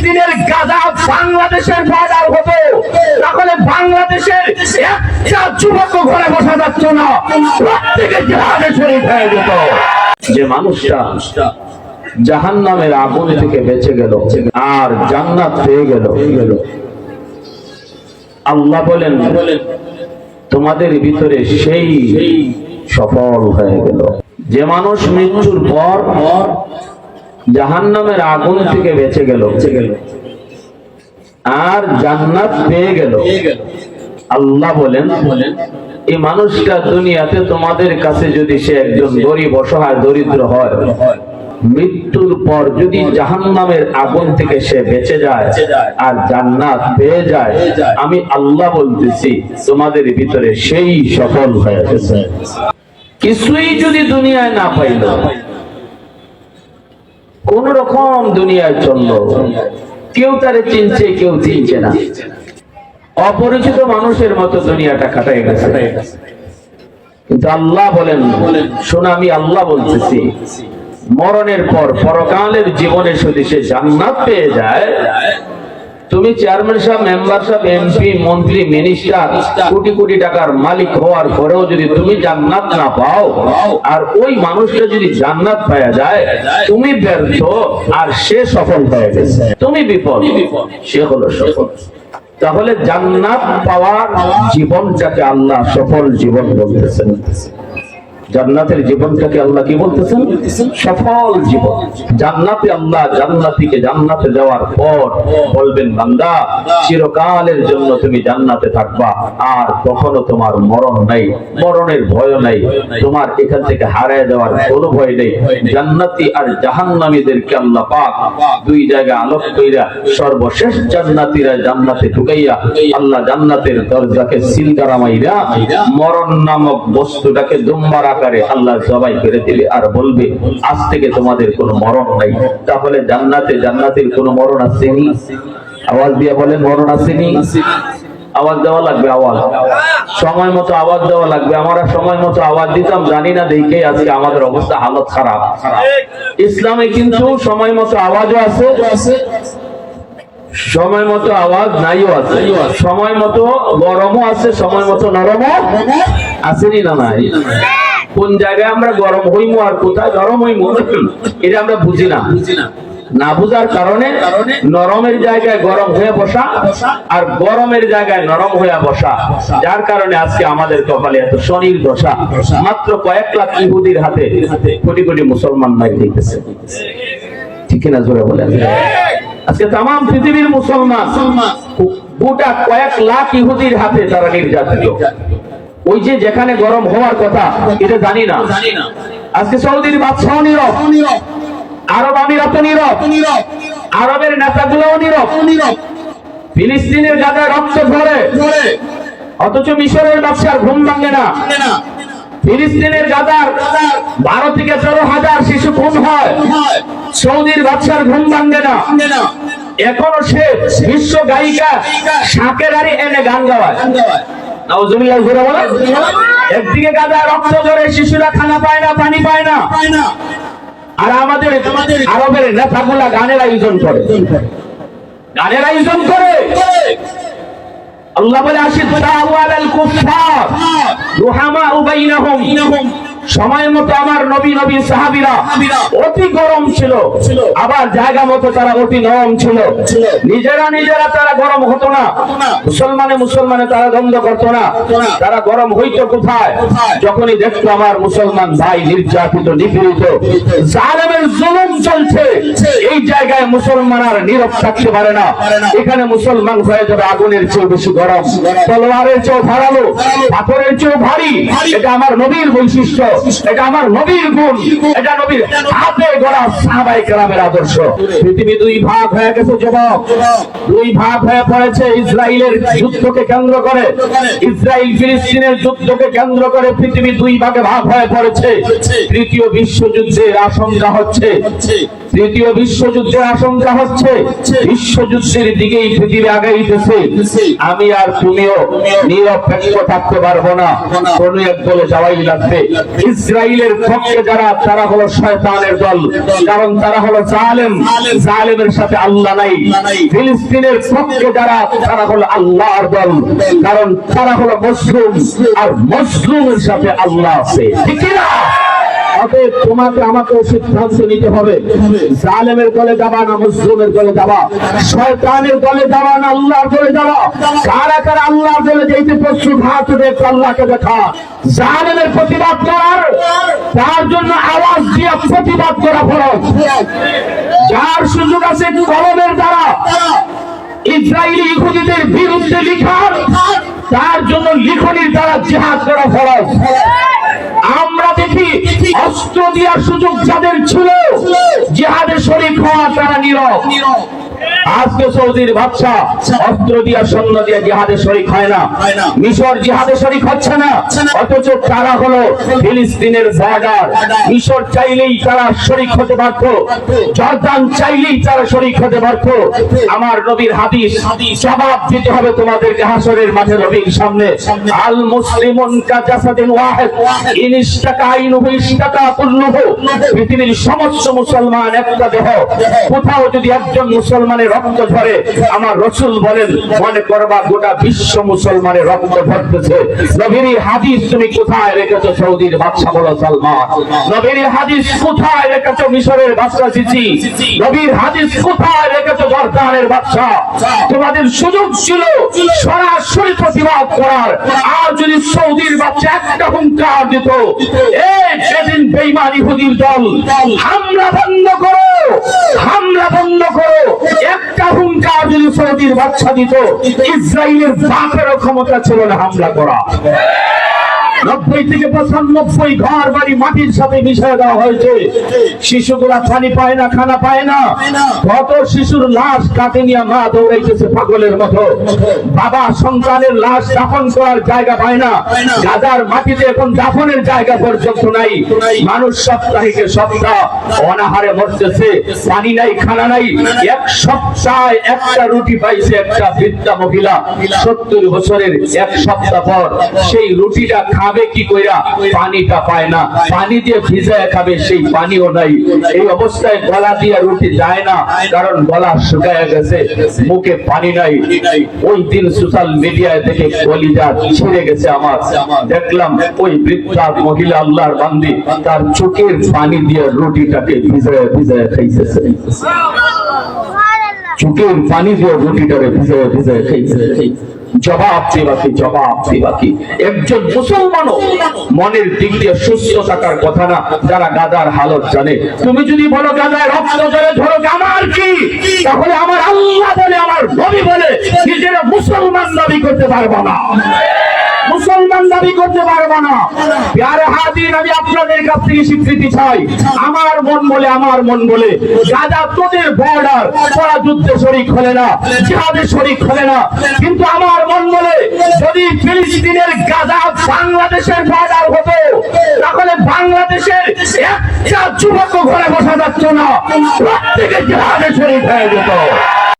ফিলিস্তিনের গাজা বাংলাদেশের বর্ডার হতো, তাহলে বাংলাদেশের একটা যুবক ঘরে বসা যাচ্ছে না, প্রত্যেকে জিহাদে শরীক হয়ে যেত। যে মানুষটা জাহান্নামের আগুন থেকে বেঁচে গেল আর জান্নাত পেয়ে গেল, আল্লাহ বলেন তোমাদের ভিতরে সেই সফল হয়ে গেল। যে মানুষ মৃত্যুর পর জাহান্নামের আগুন থেকে বেঁচে গেল আর জান্নাত পেয়ে গেল, আল্লাহ বলেন এই মানুষটা দুনিয়াতে তোমাদের কাছে যদি সে একজন গরিব অসহায় দরিদ্র হয়, মৃত্যুর পর যদি জাহান্নামের আগুন থেকে সে বেঁচে যায় আর জান্নাত পেয়ে যায়, আমি আল্লাহ বলতেছি তোমাদের ভিতরে সেই সফল হয়ে গেছে। কিছুই যদি দুনিয়ায় না পাইল, কোন রকম দুনিয়ায় চললো, কেউ তারে চিনছে কেউ চিনছে না, অপরিচিত মানুষের মতো দুনিয়াটা কাটাই গেছে। কিন্তু আল্লাহ বলেন শোনো, আমি আল্লাহ বলতেছি মরণের পর পরকালের জীবনে যদি সে জান্নাত পেয়ে যায়, তুমি চেয়ারম্যান সাহেব, মেম্বার সাহেব, এমপি, মন্ত্রী, মিনিস্টার, কোটি কোটি টাকার মালিক হওয়ার পরেও যদি তুমি জান্নাত না পাও, আর ওই মানুষটা যদি জান্নাত পাওয়া যায়, তুমি ব্যর্থ আর সে সফল হয়ে গেছে, তুমি বিপদ, সে হলো সফল। তাহলে জান্নাত পাওয়ার জীবনটাকে আল্লাহ সফল জীবন বলতেছেন। জান্নাতের জীবনটাকে আল্লাহ কি বলতেছেন? সফল জীবন। জান্নাতে আল্লাহ জান্নাতীকে জান্নাতে যাওয়ার পর বলবেন, বান্দা চিরকালের জন্য তুমি জান্নাতে থাকবা, আর কখনো তোমার মরণ নাই, মরণের ভয় নাই, তোমার এখান থেকে হারায় যাওয়ার কোনো ভয় নেই। জান্নাতি আর জাহান্নামীদেরকে আল্লাহ পাক দুই জায়গা আলোক কইরা সর্বশেষ জান্নাতীরা জান্নাতে ঢুকাইয়া আল্লাহ জান্নাতের দরজাকে সিল করা মাইরা মরণ নামক বস্তুটাকে দুম্বার আকারে আল্লাহ জবাই করে দিলে আর বলবে আজ থেকে তোমাদের কোনো মরণ নাই। তাহলে জান্নাতে জান্নাতের কোনো মরণ আসেনি? আওয়াজ দিয়ে বলেন মরণ আসেনি? আওয়াজ দেওয়া লাগবে, আওয়াজ সময় মতো আওয়াজ দেওয়া লাগবে। আমরা সময় মতো আওয়াজ দিতাম জানি না, দেখে আজকে আমাদের অবস্থা হালত খারাপ। ইসলামে কিন্তু সময় মতো আওয়াজও আছে, সময় মতো আওয়াজ নাইও আছে, সময় মতো গরমও আছে, সময় মতো নরমও আসেনি না নাই? কোন জায়গায় আমরা গরম হইমু আর কোথায় গরম হইমু এটা আমরা বুঝি না। না বুঝার কারণে নরমের জায়গায় গরম হয়ে বসা আর গরমের জায়গায় নরম হয়ে বসা, যার কারণে আজকে আমাদের কপালে এত শনির দশা। মাত্র কয়েক লাখ ইহুদির হাতে কোটি কোটি মুসলমান মাইর দিতেছে, ঠিক না? জোরে বলেন। আজকে তাম পৃথিবীর মুসলমান গোটা কয়েক লাখ ইহুদির হাতে তারা নির্যাতিত। ওই যে যেখানে গরম হওয়ার কথা এটা জানি না, আজকে সৌদির বাদশাহ নীরব, আরব আমিরাত নীরব, আরবের নেতাগুলোও নীরব, ফিলিস্তিনের গাজায় রক্ত ঝরে, অথচ মিশরের বাদশার ঘুম ভাঙে না। ফিলিস্তিনের গাজার 12 থেকে 13,000 শিশু খুন হয়, সৌদির বাদশার ঘুম ভাঙে না। এখনো সে বিশ্ব গায়িকা শাকেরারি এনে গান গাওয়ায়। একদিকে গাজায় রক্ত ঝরে, শিশুরা খানা পায় না, পানি পায় না, আর আমাদের আরবের নেতাগুলা গানের আয়োজন করে, গানের আয়োজন করে। আল্লাহ বলে আশিদ্দাউ আলাল কুফফার রুহামাউ বাইনাহুম, সময় মতো আমার নবী সাহাবীরা অতি গরম ছিল, আবার জায়গা মতো তারা অতি নরম ছিল। নিজেরা তারা গরম হতো না, মুসলমানে তারা দ্বন্দ্ব করতো না। তারা গরম হইতো কোথায়? যখনই দেখতো আমার মুসলমান ভাই নির্যাতিত, নিপীড়িত, জালেমের জুলুম চলছে, এই জায়গায় মুসলমান আর নীরব থাকতে পারে না। এখানে মুসলমান হয়ে যাবে আগুনের চেয়ে বেশি গরম, তলোয়ারের চেয়ে ধারালো, পাথরের চেয়ে ভারী। এটা আমার নবীর বৈশিষ্ট্য, এটা আমার নবীর গুণ, এটা নবীর হাতে গড়া সাহাবায়ে কেরামের আদর্শ। পৃথিবী দুই ভাগ হয়ে গেছে যুবক, দুই ভাগ হয়ে পড়েছে ইসরায়েলের যুদ্ধকে কেন্দ্র করে, ইসরায়েল ফিলিস্তিনের যুদ্ধকে কেন্দ্র করে পৃথিবী দুই ভাগে ভাগ হয়ে পড়েছে। তৃতীয় বিশ্বযুদ্ধের আশঙ্কা হচ্ছে, তৃতীয় বিশ্বযুদ্ধের আশঙ্কা হচ্ছে, বিশ্বযুদ্ধের দিকেই পৃথিবী আগাইতেছে। আমি আর তুমিও নিরপেক্ষ থাকতে পারবো না, কোন এক দলে যাওয়াই লাগবে। ইসরায়েলের পক্ষে যারা, তারা হলো শয়তানের দল, কারণ তারা হলো জালেম, জালেমের সাথে আল্লাহ নাই। ফিলিস্তিনের পক্ষে যারা, তারা হলো আল্লাহর দল, কারণ তারা হলো মুসলিম, আর মুসলিমের সাথে আল্লাহ আছে, ঠিক না? অতএব তোমাকে আমাকে সিদ্ধান্ত নিতে হবে, জালেমের দলে যাবা না মুসলিমের দলে যাবা, শয়তানের দলে যাবা না আল্লাহর দলে যাবা। কারা কারা আল্লাহর দলে যেতে প্রস্তুত, হাত দেখ, আল্লাহকে দেখা। জালেমের প্রতিবাদ করার, তার জন্য আওয়াজ দিয়ে প্রতিবাদ করা ফরজ। যার সুযোগ আছে কলমের দ্বারা ইসরায়েলি ইহুদিদের বিরুদ্ধে লিখার, তার জন্য লিখনির দ্বারা জিহাদ করা ফরজ। আমরা দেখি অস্ত্র দেওয়ার সুযোগ যাদের ছিল, জিহাদে শরীক হওয়া, তারা নীরব। আজকে সৌদির বাদশা অস্ত্র দিয়া, সৈন্য দিয়া জিহাদে শরীক হয় না, মিশর জিহাদে শরীক হচ্ছে না, অথচ তারা হলো ফিলিস্তিনের বর্ডার। মিশর চাইলেই তারা শরীক হতে পারত, জর্দান চাইলেই তারা শরীক হতে পারত। আমার নবীর হাদিস জবাব দিতে হবে তোমাদেরকে হাসরের মাঠে নবীর সামনে। আল মুসলিমুন কাজাসাদিন ওয়াহিদ ইন ইশতাকা আইনুহু ইশতাকা কুল্লুহু। পৃথিবীর সমস্ত মুসলমান একটা দেহ, কোথাও যদি একজন মুসলমানের রক্ত ঝরে, আমার রাসূল বলেন মনে করবা গোটা বিশ্ব মুসলমানের রক্ত ঝরতেছে। নবীর হাদিস তুমি কোথায় রেখেছো সৌদির বাদশা বলো সালমান? নবীর হাদিস কোথায় রেখেছো মিশরের বাদশা সিসি? নবীর হাদিস কোথায় রেখেছো জর্দানের বাদশা? তোমাদের সুযোগ ছিল সরাসরি প্রতিবাদ করার, আর যদি সৌদির বাদশা একটা হুঙ্কার দিত, এই সেদিন বেঈমান ইহুদির দল, হামলা বন্ধ করো, হামলা বন্ধ করো, একটা হুঙ্কার যদি সৌদির বাদশা দিত, ইসরায়েলের বাপেরও ক্ষমতা ছিল না হামলা করা। 90 থেকে 95 ঘর বাড়ি মাটির সাথে মিশিয়ে দেওয়া হয়েছে। শিশুগুলা পানি পায় না, খানা পায় না। কত শিশুর লাশ কাটে নিয়ে মা দৌড়াইতেছে পাগলের মতো। বাবা সন্তানের লাশ দাফন করার জায়গা পায় না। গাজার মাটিতে এখন দাফনের জায়গা পর্যন্ত নাই। মানুষ সপ্তাহে সপ্তাহ অনাহারে মরতেছে, পানি নাই, খানা নাই। এক সপ্তাহে একটা রুটি পাইছে একটা বৃদ্ধা মহিলা, 70 বছরের। এক সপ্তাহ পর সেই রুটিটা খাবে কি কইরা? পানিটা পায় না, পানি দিয়ে ভিজায় খাবে, সেই পানিও নাই। এই অবস্থায় গলা দিয়ে রুটি যায় না, কারণ গলা শুকায় গেছে, মুখে পানি নাই। ওই দিন সোশ্যাল মিডিয়ায় দেখে কলিজা ছিঁড়ে গেছে আমার। দেখলাম ওই বৃদ্ধা মহিলা আল্লাহর বান্দি তার চোখের পানি দিয়ে রুটিটাকে ভিজায় ভিজায় খাইতেছে। চোখের পানি দিয়ে রুটিটাকে ভিজায় ভিজায় খাইতেছে। জবাব দিবাকি, জবাব দিবাকি। একজন মুসলমানও মনের দিক দিয়ে সুস্থ থাকার কথা না, যারা গাজার হালত জানে। তুমি যদি বলো গাজায় রক্ত ঝরে, ধরো, আমার কি? তাহলে আমার আল্লাহ বলে, আমার নবী বলে নিজেরা মুসলমান দাবি করতে পারবো না, মুসলমান দাবি করতে পারবো না। প্যারে হাজির, আমি আপনাদের কাছ থেকে স্বীকৃতি চাই। আমার মন বলে, আমার মন বলে গাজা তোদের বর্ডার, তোরা যুদ্ধে শরীক হলে না, জিহাদে শরীক হলে না। কিন্তু আমার মন বলে যদি ফিলিস্তিনের গাজা বাংলাদেশের বর্ডার হতো, তাহলে বাংলাদেশের একটা যুবক ঘরে বসা যাচ্ছে না, প্রত্যেকে জিহাদে শরীক হয়ে যেত।